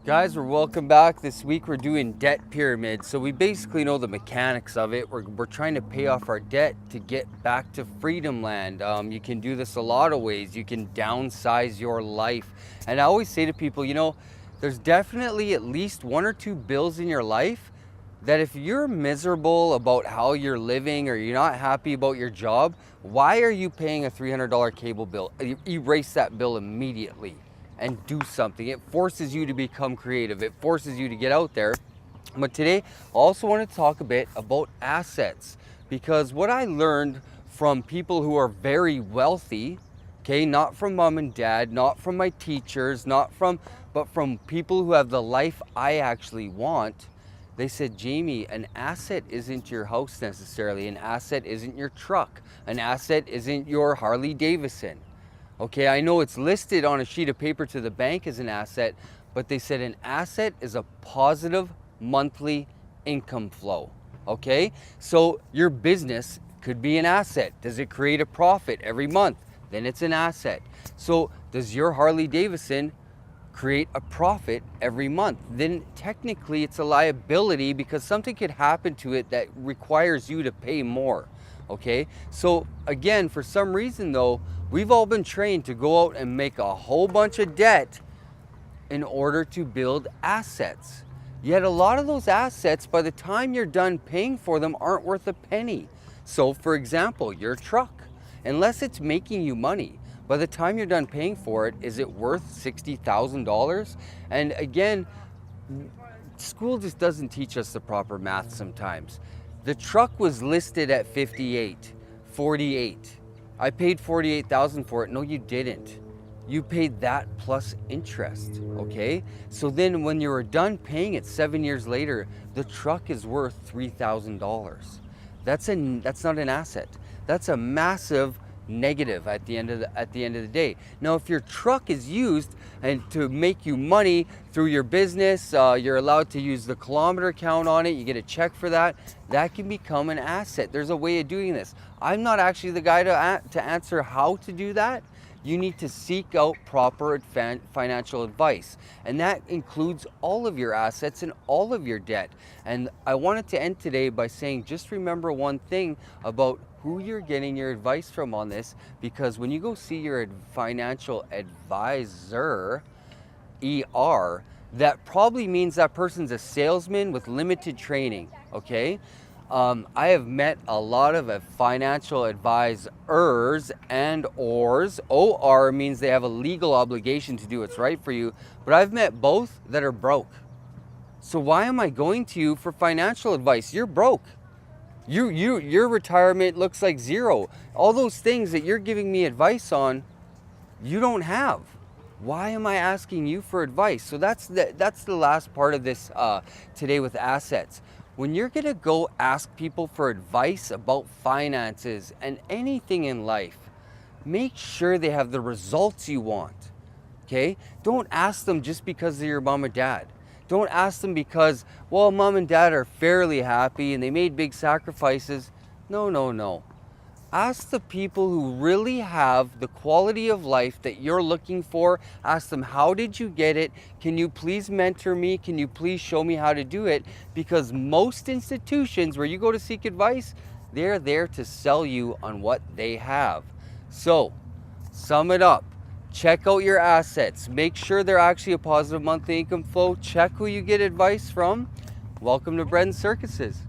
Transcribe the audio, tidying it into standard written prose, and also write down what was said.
Guys, welcome back. This week we're doing debt pyramid. So we basically know the mechanics of it. We're trying to pay off our debt to get back to freedom land. You can do this a lot of ways. You can downsize your life. And I always say to people, there's definitely at least one or two bills in your life that if you're miserable about how you're living or you're not happy about your job, why are you paying a $300 cable bill? Erase that bill immediately and do something. It forces you to become creative. It forces you to get out there. But today, I also want to talk a bit about assets, because what I learned from people who are very wealthy, okay, not from mom and dad, not from my teachers, but from people who have the life I actually want. They said, Jamie, an asset isn't your house necessarily. An asset isn't your truck. An asset isn't your Harley Davidson. Okay, I know it's listed on a sheet of paper to the bank as an asset, but they said an asset is a positive monthly income flow. Okay, so your business could be an asset. Does it create a profit every month? Then it's an asset. So does your Harley Davidson create a profit every month? Then technically it's a liability, because something could happen to it that requires you to pay more. Okay, so again, for some reason though, we've all been trained to go out and make a whole bunch of debt in order to build assets. Yet a lot of those assets, by the time you're done paying for them, aren't worth a penny. So for example, your truck, unless it's making you money, by the time you're done paying for it, is it worth $60,000? And again, school just doesn't teach us the proper math sometimes. The truck was listed at 48. I paid $48,000 for it. No, you didn't. You paid that plus interest, okay? So then when you were done paying it 7 years later, the truck is worth $3,000. That's not an asset. That's a massive negative at the end of the day. Now, if your truck is used and to make you money through your business, you're allowed to use the kilometer count on it, you get a check for that, that can become an asset. There's a way of doing this. I'm not actually the guy to answer how to do that. You need to seek out proper financial advice, and that includes all of your assets and all of your debt. And I wanted to end today by saying, just remember one thing about who you're getting your advice from on this, because when you go see your financial advisor, ER, that probably means that person's a salesman with limited training, okay? I have met a lot of financial advisors and ors. OR means they have a legal obligation to do what's right for you, but I've met both that are broke. So why am I going to you for financial advice? You're broke. Your retirement looks like zero. All those things that you're giving me advice on, you don't have. Why am I asking you for advice? So that's the last part of this today with assets. When you're gonna go ask people for advice about finances and anything in life, make sure they have the results you want, okay? Don't ask them just because they're your mom and dad. Don't ask them because, well, mom and dad are fairly happy and they made big sacrifices. No. Ask the people who really have the quality of life that you're looking for. Ask them, how did you get it? Can you please mentor me? Can you please show me how to do it? Because most institutions where you go to seek advice, they're there to sell you on what they have. So, sum it up. Check out your assets. Make sure they're actually a positive monthly income flow. Check who you get advice from. Welcome to Bread and Circuses.